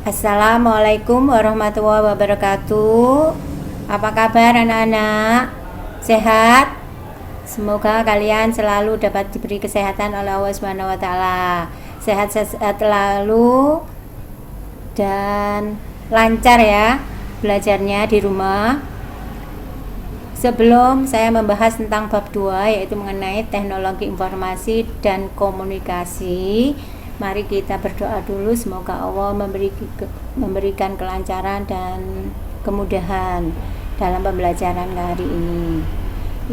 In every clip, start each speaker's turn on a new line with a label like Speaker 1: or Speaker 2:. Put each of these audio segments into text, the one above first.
Speaker 1: Assalamualaikum warahmatullahi wabarakatuh. Apa kabar anak-anak? Sehat? Semoga kalian selalu dapat diberi kesehatan oleh Allah Subhanahu wa taala. Sehat-sehat selalu dan lancar ya belajarnya di rumah. Sebelum saya membahas tentang bab 2 yaitu mengenai teknologi informasi dan komunikasi, mari kita berdoa dulu, semoga Allah memberikan kelancaran dan kemudahan dalam pembelajaran hari ini.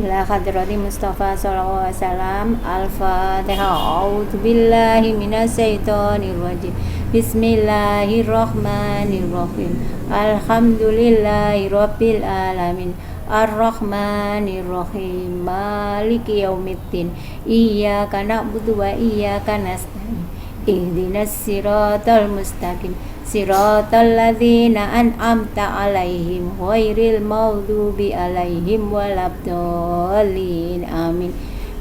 Speaker 1: Ila hadrati Mustafa sallallahu alaihi wasallam. Al-Fatihah. A'udzubillahi minasyaitonirrajim. Bismillahirrahmanirrahim. Alhamdulillahirabbil alamin. Ar-Rahmanirrahim. Maliki yaumiddin. Iyyaka na'budu wa iyyaka nasta'in. Ihdinas siratal mustaqim siratal ladzina an'amta 'alaihim ghairil maghdubi 'alaihim waladdallin amin.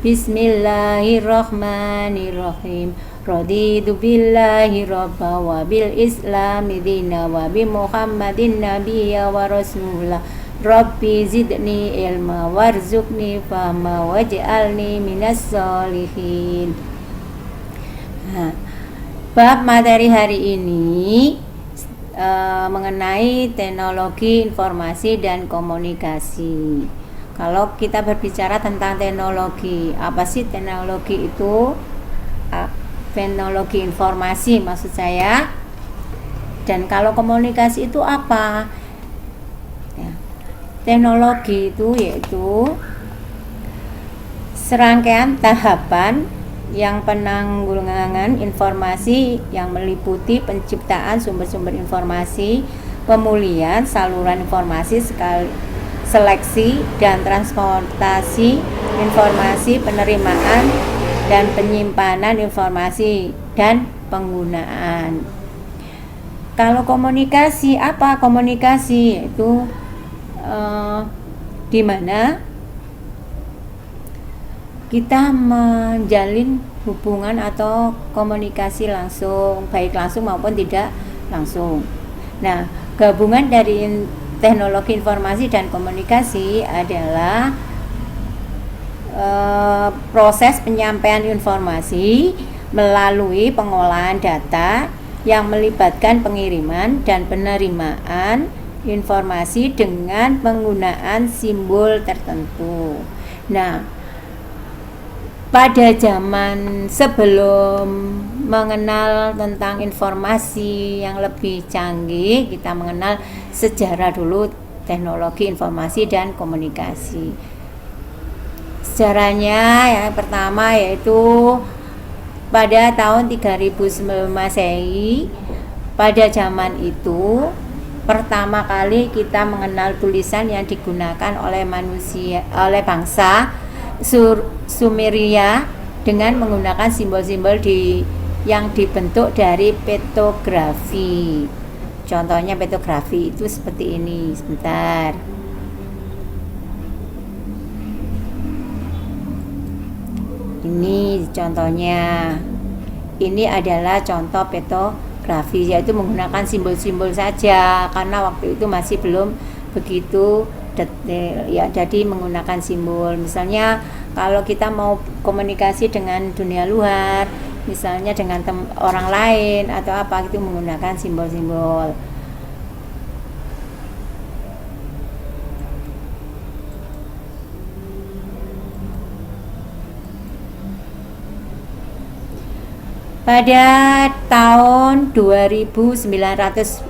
Speaker 1: Bismillahirrahmanirrahim. Raditu billahi rabba wa bil islami dina wa bi Muhammadin nabiyya wa rasulah. Rabbi zidni ilma warzuqni fahma waj'alni minas sholihin. Bab materi hari ini mengenai teknologi informasi dan komunikasi. Kalau kita berbicara tentang teknologi, apa sih teknologi itu? Teknologi informasi maksud saya. Dan kalau komunikasi itu apa? Ya, teknologi itu yaitu serangkaian tahapan yang penanggulangan informasi yang meliputi penciptaan sumber-sumber informasi, pemulihan saluran informasi, seleksi dan transportasi informasi, penerimaan dan penyimpanan informasi dan penggunaan. Kalau komunikasi, apa komunikasi? Yaitu di mana kita menjalin hubungan atau komunikasi langsung, baik langsung maupun tidak langsung. Nah, gabungan dari teknologi informasi dan komunikasi adalah proses penyampaian informasi melalui pengolahan data yang melibatkan pengiriman dan penerimaan informasi dengan penggunaan simbol tertentu. Nah, pada zaman sebelum mengenal tentang informasi yang lebih canggih, kita mengenal sejarah dulu teknologi informasi dan komunikasi. Sejarahnya yang pertama yaitu pada tahun 3000 Masehi. Pada zaman itu pertama kali kita mengenal tulisan yang digunakan oleh bangsa Sumeria dengan menggunakan simbol-simbol yang dibentuk dari pektografi. Contohnya pektografi itu seperti ini. Sebentar. Ini contohnya. Ini adalah contoh pektografi, yaitu menggunakan simbol-simbol saja karena waktu itu masih belum begitu detail ya, jadi menggunakan simbol. Misalnya kalau kita mau komunikasi dengan dunia luar, misalnya dengan orang lain atau apa, itu menggunakan simbol-simbol. Pada tahun 2900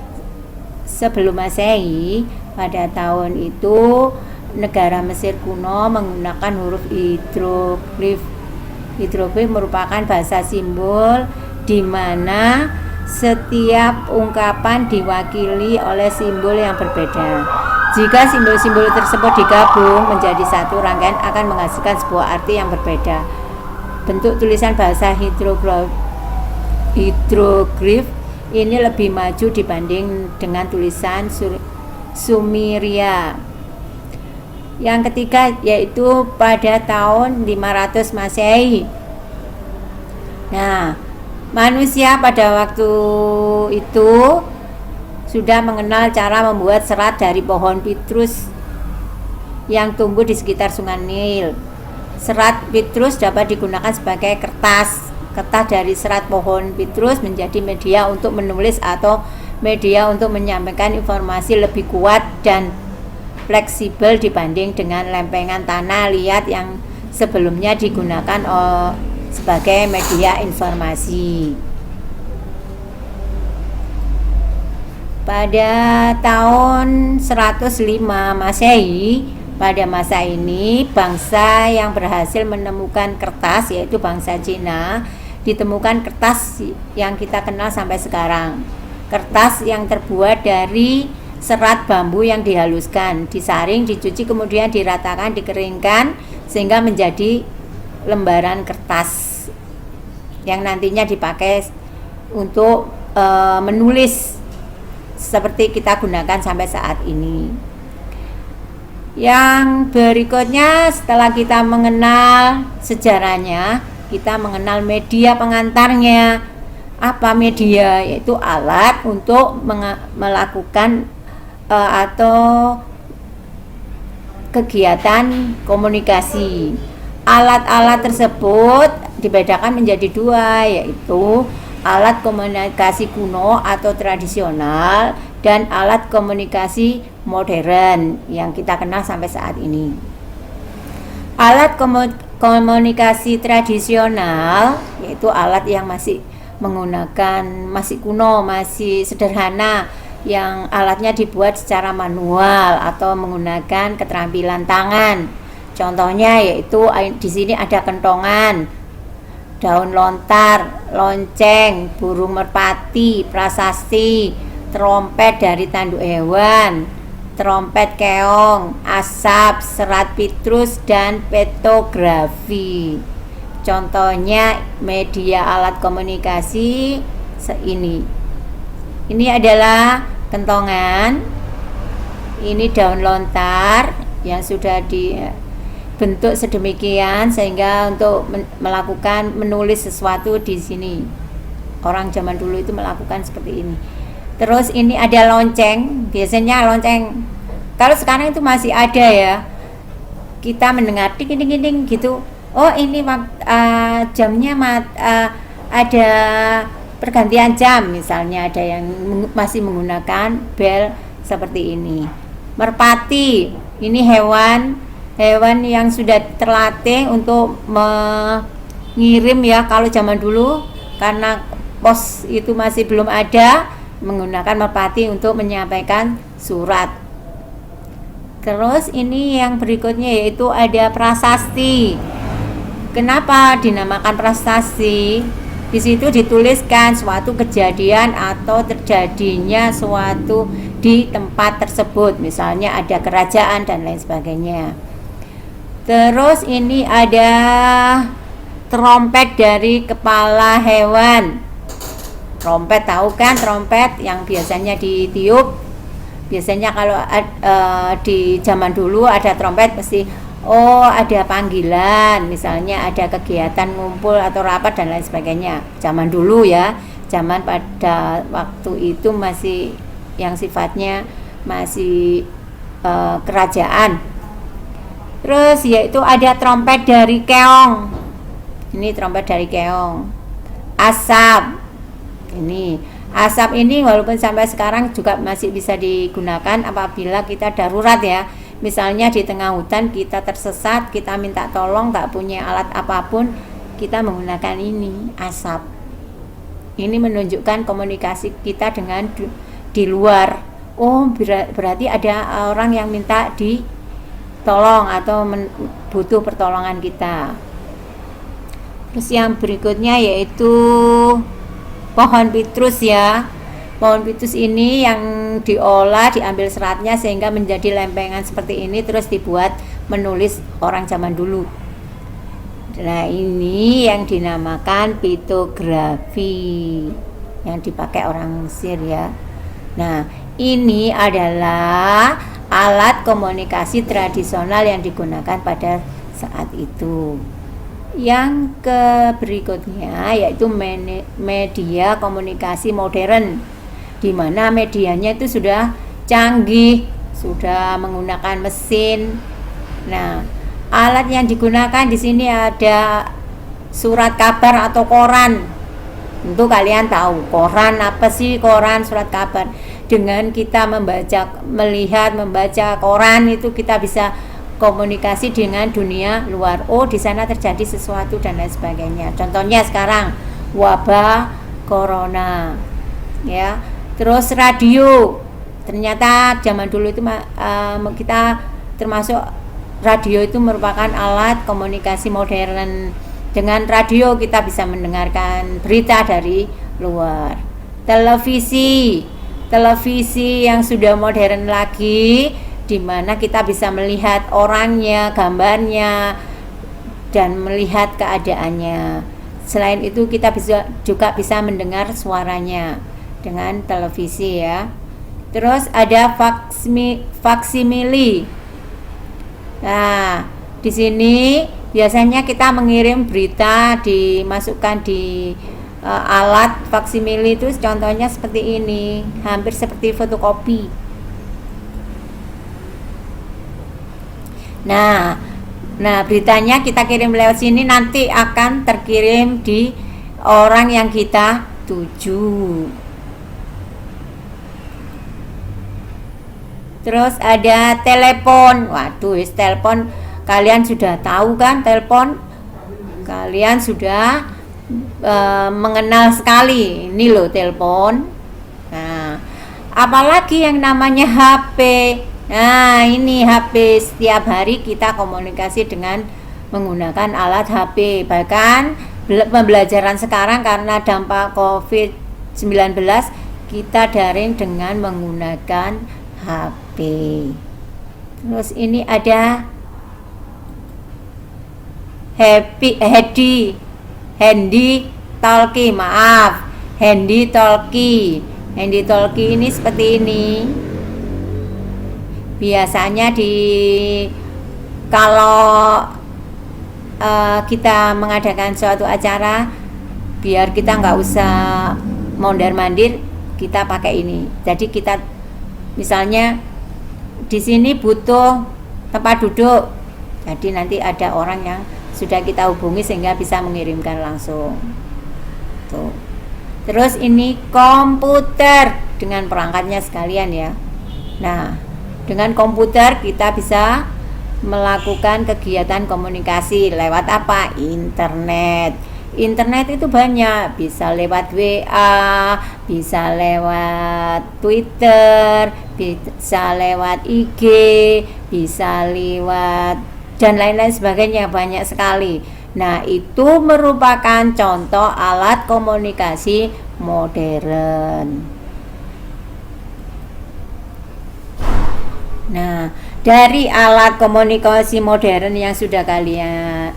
Speaker 1: sebelum Masehi, pada tahun itu negara Mesir kuno menggunakan huruf hieroglif. Hieroglif merupakan bahasa simbol di mana setiap ungkapan diwakili oleh simbol yang berbeda. Jika simbol-simbol tersebut digabung menjadi satu rangkaian akan menghasilkan sebuah arti yang berbeda. Bentuk tulisan bahasa hieroglif ini lebih maju dibanding dengan tulisan Sumeria. Yang ketiga yaitu pada tahun 500 Masehi. Nah, manusia pada waktu itu sudah mengenal cara membuat serat dari pohon petrus yang tumbuh di sekitar Sungai Nil. Serat petrus dapat digunakan sebagai kertas. Kertas dari serat pohon petrus menjadi media untuk menulis atau media untuk menyampaikan informasi lebih kuat dan fleksibel dibanding dengan lempengan tanah liat yang sebelumnya digunakan sebagai media informasi. Pada tahun 105 Masehi, pada masa ini bangsa yang berhasil menemukan kertas, yaitu bangsa Cina, ditemukan kertas yang kita kenal sampai sekarang. Kertas yang terbuat dari serat bambu yang dihaluskan, disaring, dicuci, kemudian diratakan, dikeringkan sehingga menjadi lembaran kertas yang nantinya dipakai untuk menulis seperti kita gunakan sampai saat ini. Yang berikutnya, setelah kita mengenal sejarahnya, kita mengenal media pengantarnya. Apa media? Yaitu alat untuk melakukan atau kegiatan komunikasi. Alat-alat tersebut dibedakan menjadi dua, yaitu alat komunikasi kuno atau tradisional dan alat komunikasi modern yang kita kenal sampai saat ini. Alat komunikasi tradisional yaitu alat yang masih kuno, masih sederhana, yang alatnya dibuat secara manual atau menggunakan keterampilan tangan. Contohnya yaitu di sini ada kentongan, daun lontar, lonceng, burung merpati, prasasti, trompet dari tanduk hewan, trompet keong, asap, serat petrus, dan petografi. Contohnya media alat komunikasi ini adalah kentongan, ini daun lontar yang sudah dibentuk sedemikian sehingga untuk menulis sesuatu di sini. Orang zaman dulu itu melakukan seperti ini. Terus ini ada lonceng, biasanya lonceng kalau sekarang itu masih ada ya, kita mendengar ding gitu. Oh ini jamnya ada pergantian jam, misalnya ada yang masih menggunakan bel seperti ini. Merpati, ini hewan yang sudah terlatih untuk mengirim ya, kalau zaman dulu karena pos itu masih belum ada, menggunakan merpati untuk menyampaikan surat. Terus ini yang berikutnya yaitu ada prasasti. Kenapa dinamakan prasasti? Di situ dituliskan suatu kejadian atau terjadinya suatu di tempat tersebut, misalnya ada kerajaan dan lain sebagainya. Terus ini ada trompet dari kepala hewan. Trompet, tahu kan trompet yang biasanya ditiup? Biasanya kalau di zaman dulu ada trompet mesti ada panggilan, misalnya ada kegiatan ngumpul atau rapat dan lain sebagainya. Zaman dulu ya, zaman pada waktu itu masih yang sifatnya masih kerajaan. Terus yaitu ada trompet dari keong. Ini trompet dari keong. Asap. Asap ini walaupun sampai sekarang juga masih bisa digunakan apabila kita darurat ya. Misalnya di tengah hutan kita tersesat, kita minta tolong, nggak punya alat apapun, kita menggunakan ini, asap. Ini menunjukkan komunikasi kita dengan di luar. Berarti ada orang yang minta ditolong atau butuh pertolongan kita. Terus yang berikutnya yaitu pohon petrus ya. Pohon petrus ini yang diolah, diambil seratnya sehingga menjadi lempengan seperti ini, terus dibuat menulis orang zaman dulu. Nah ini yang dinamakan pitografi yang dipakai orang Mesir ya. Nah ini adalah alat komunikasi tradisional yang digunakan pada saat itu. Yang berikutnya yaitu media komunikasi modern. di mana medianya itu sudah canggih, sudah menggunakan mesin. Nah, alat yang digunakan di sini ada surat kabar atau koran. Tentu kalian tahu koran apa sih, koran, surat kabar. Dengan kita membaca koran itu kita bisa komunikasi dengan dunia luar. Oh, di sana terjadi sesuatu dan lain sebagainya. Contohnya sekarang wabah corona, ya. Terus radio. Ternyata zaman dulu itu kita termasuk radio itu merupakan alat komunikasi modern. Dengan radio kita bisa mendengarkan berita dari luar. Televisi yang sudah modern lagi, di mana kita bisa melihat orangnya, gambarnya, dan melihat keadaannya. Selain itu kita juga bisa mendengar suaranya dengan televisi, ya. Terus ada faksimili. Nah, di sini biasanya kita mengirim berita dimasukkan di alat faksimili itu, contohnya seperti ini, hampir seperti fotokopi. Nah, beritanya kita kirim lewat sini, nanti akan terkirim di orang yang kita tuju. Terus ada telepon. Waduh, telepon kalian sudah tahu kan, telepon kalian sudah mengenal sekali. Ini loh telepon. Nah, apalagi yang namanya HP. Nah, ini HP, setiap hari kita komunikasi dengan menggunakan alat HP. Bahkan pembelajaran sekarang karena dampak COVID-19, kita daring dengan menggunakan HP. Terus ini ada handy talkie ini seperti ini. Biasanya kalau kita mengadakan suatu acara, biar kita nggak usah mondar-mandir, kita pakai ini. Jadi kita misalnya di sini butuh tempat duduk, jadi nanti ada orang yang sudah kita hubungi sehingga bisa mengirimkan langsung. Tuh. Terus ini komputer dengan perangkatnya sekalian, ya. Nah, dengan komputer kita bisa melakukan kegiatan komunikasi lewat apa? Internet. Internet itu banyak, bisa lewat WA, bisa lewat Twitter, bisa lewat IG, bisa lewat dan lain-lain sebagainya, banyak sekali. Nah, itu merupakan contoh alat komunikasi modern. Nah, dari alat komunikasi modern yang sudah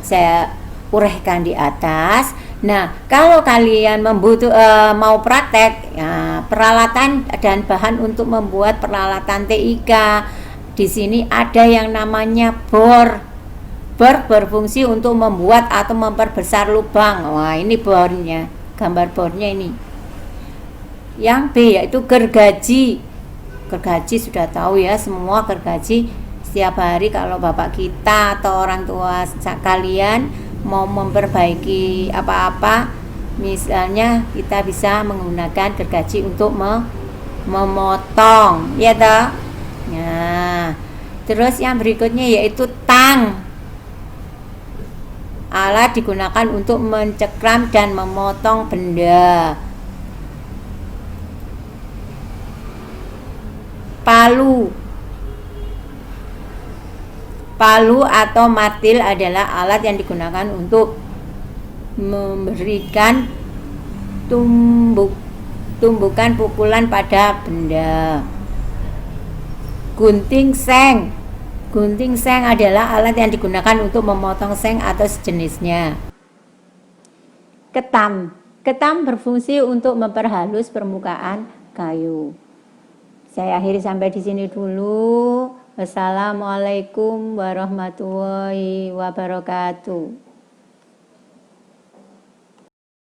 Speaker 1: saya uraikan di atas. Nah, kalau kalian mau praktek, ya, peralatan dan bahan untuk membuat peralatan TIK, di sini ada yang namanya bor. Bor berfungsi untuk membuat atau memperbesar lubang. Wah, ini bornya, gambar bornya ini. Yang B yaitu gergaji. Gergaji sudah tahu ya semua, gergaji setiap hari kalau bapak kita atau orang tua kalian mau memperbaiki apa-apa, misalnya kita bisa menggunakan gergaji untuk memotong, ya toh. Nah, terus yang berikutnya yaitu tang. Alat digunakan untuk mencekram dan memotong benda. Palu atau martil adalah alat yang digunakan untuk memberikan tumbukan pukulan pada benda. Gunting seng adalah alat yang digunakan untuk memotong seng atau sejenisnya. Ketam berfungsi untuk memperhalus permukaan kayu. Saya akhiri sampai di sini dulu. Wassalamualaikum warahmatullahi wabarakatuh.